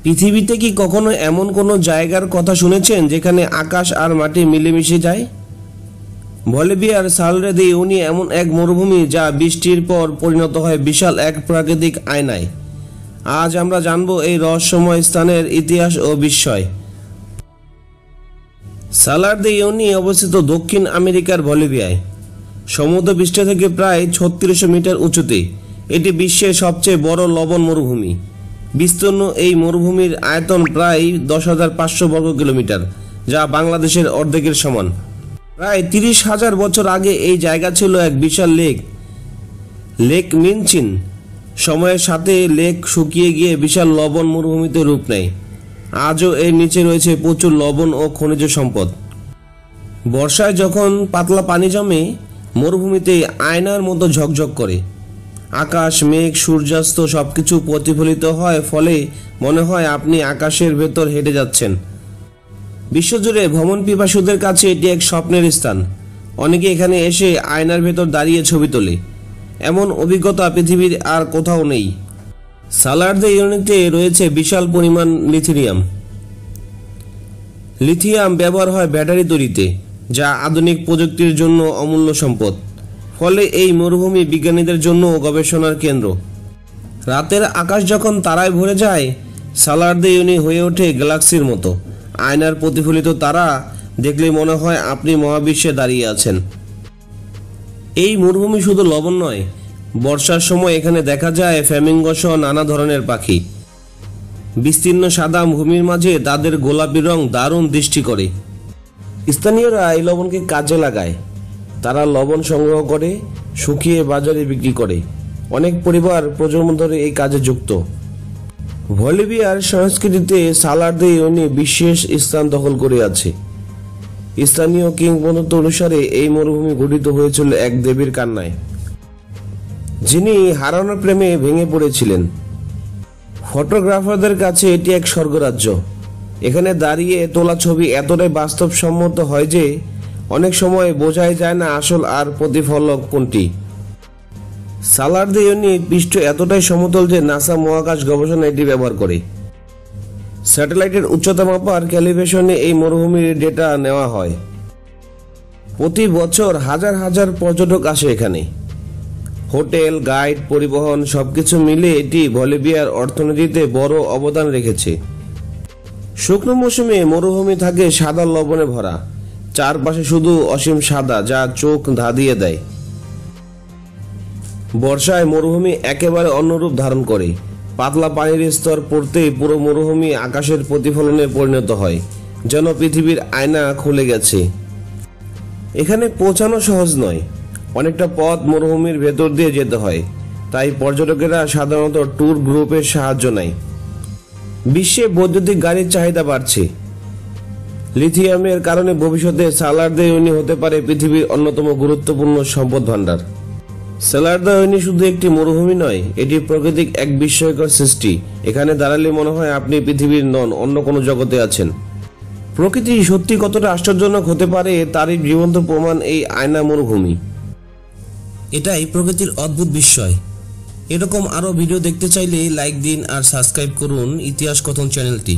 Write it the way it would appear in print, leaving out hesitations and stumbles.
পৃথিবীতে কি কখনো এমন কোনো জায়গার কথা শুনেছেন যেখানে আকাশ আর মাটি মিলেমিশে যায়? বলিভিয়ার সালরে দে উনি এমন এক মরুভূমি যা বৃষ্টির পর পরিণত হয় বিশাল এক প্রাকৃতিক আয়নায়। আজ আমরা জানব এই রহস্যময় স্থানের ইতিহাস ও বিস্ময়। সালার দে উনি অবস্থিত দক্ষিণ আমেরিকার বলিভিয়ায়, সমুদ্রপৃষ্ঠ থেকে প্রায় 3600 মিটার উঁচুতে। এটি বিশ্বের সবচেয়ে বড় লবণ মরুভূমি। বিস্তীর্ণ এই মরুভূমির আয়তন প্রায় 10,500 বর্গ কিলোমিটার, যা বাংলাদেশের অর্ধেকের সমান। প্রায় 30,000 বছর আগে এই জায়গা ছিল এক বিশাল লেক মিনচিন। সময়ের সাথে লেক শুকিয়ে গিয়ে বিশাল লবণ মরুভূমিতে রূপ নেয়। আজও এর নিচে রয়েছে প্রচুর লবণ ও খনিজ সম্পদ। বর্ষায় যখন পাতলা পানি জমে, মরুভূমিতে আয়নার মতো ঝকঝক করে। আকাশ, মেঘ, সূর্যাস্ত সবকিছু প্রতিফলিত হয়, ফলে মনে হয় আপনি আকাশের ভেতর হেঁটে যাচ্ছেন। বিশ্বজুড়ে ভ্রমণ পিপাসুদের কাছে এটি এক স্বপ্নের স্থান। অনেকে এখানে এসে আয়নার ভেতর দাঁড়িয়ে ছবি তোলে। এমন অভিজ্ঞতা পৃথিবীর আর কোথাও নেই। সালার দে ইউনিতে রয়েছে বিশাল পরিমাণ লিথিয়াম। লিথিয়াম ব্যবহার হয় ব্যাটারি তৈরিতে, যা আধুনিক প্রযুক্তির জন্য অমূল্য সম্পদ। ফলে এই মরুভূমি বিজ্ঞানীদের জন্য গবেষণার কেন্দ্র। রাতের আকাশ যখন তারায় ভরে যায়, সালার দে ইউনি হয়ে ওঠে গ্যালাক্সির মতো। আয়নার প্রতিফলিত তারা দেখলে মনে হয় আপনি মহাবিশ্বে দাঁড়িয়ে আছেন। এই মরুভূমি শুধু লবণ নয়, বর্ষার সময় এখানে দেখা যায় ফ্ল্যামিঙ্গো সহ নানা ধরনের পাখি। বিস্তীর্ণ সাদা ভূমির মাঝে তাদের গোলাপি রং দারুণ দৃষ্টি করে। স্থানীয়রা এই লবণকে কাজে লাগায়। তারা লবণ সংগ্রহ করে শুকিয়ে বাজারে বিক্রি করে। অনেক পরিবার প্রজন্ম ধরে এই কাজে যুক্ত। বলিভিয়ার সংস্কৃতিতে সালার দে উনি বিশেষ স্থান দখল করে আছে। স্থানীয় কিংবদন্তি অনুসারে এই মরুভূমি গঠিত হয়েছিল এক দেবীর কান্নায়, যিনি হারানোর প্রেমে ভেঙে পড়েছিলেন। ফটোগ্রাফারদের কাছে এটি এক স্বর্গরাজ্য। এখানে দাঁড়িয়ে তোলা ছবি এতটাই বাস্তবসম্মত হয় যে অনেক সময় বোঝাই যায় না আসল আর প্রতিফলক কোনটি। সালার দে ইউনি পৃষ্ঠ এতটাই সমতল যে নাসা মহাকাশ গবেষণা এটি ব্যবহার করে। স্যাটেলাইটের উচ্চতা মাপার ক্যালিব্রেশনে এই মরুভূমির ডেটা নেওয়া হয়। প্রতি বছর হাজার হাজার পর্যটক আসে এখানে। হোটেল, গাইড, পরিবহন সবকিছু মিলে এটি বলিভিয়ার অর্থনীতিতে বড় অবদান রেখেছে। শুকনো মৌসুমে মরুভূমি থাকে সাদা লবণে ভরা। চারপাশে শুধু অসীম সাদা, যা চোখ ধাঁধিয়ে দেয়। বর্ষায় মরুভূমি একেবারে অন্য রূপ ধারণ করে। পাতলা পানির স্তর পড়তেই পুরো মরুভূমি আকাশের প্রতিফলনে পরিণত হয়, যেন পৃথিবীর আয়না খুলে গেছে। এখানে পৌঁছানো সহজ নয়। অনেকটা পথ মরুভূমির ভেতর দিয়ে যেতে হয়, তাই পর্যটকেরা সাধারণত ট্যুর গ্রুপের সাহায্য নেয়। বিশ্বে বৈদ্যুতিক গাড়ির চাহিদা বাড়ছে। লিথিয়ামের কারণে ভবিষ্যতে সালার দে ইউনি হতে পারে পৃথিবীর অন্যতম গুরুত্বপূর্ণ সম্পদ ভাণ্ডার। সালার দে ইউনি শুধু একটি মরুভূমি নয়, এটি প্রকৃতিক এক বিস্ময়কর সৃষ্টি। এখানে দাঁড়ালে মনে হয় আপনি পৃথিবীর নন, অন্য কোনো জগতে আছেন। প্রকৃতি সত্যি কতটা আশ্চর্যজনক হতে পারে তারই জীবন্ত প্রমাণ এই আয়না মরুভূমি। এটাই প্রকৃতির অদ্ভুত বিস্ময়। এরকম আরও ভিডিও দেখতে চাইলে লাইক দিন আর সাবস্ক্রাইব করুন ইতিহাস কথন চ্যানেলটি।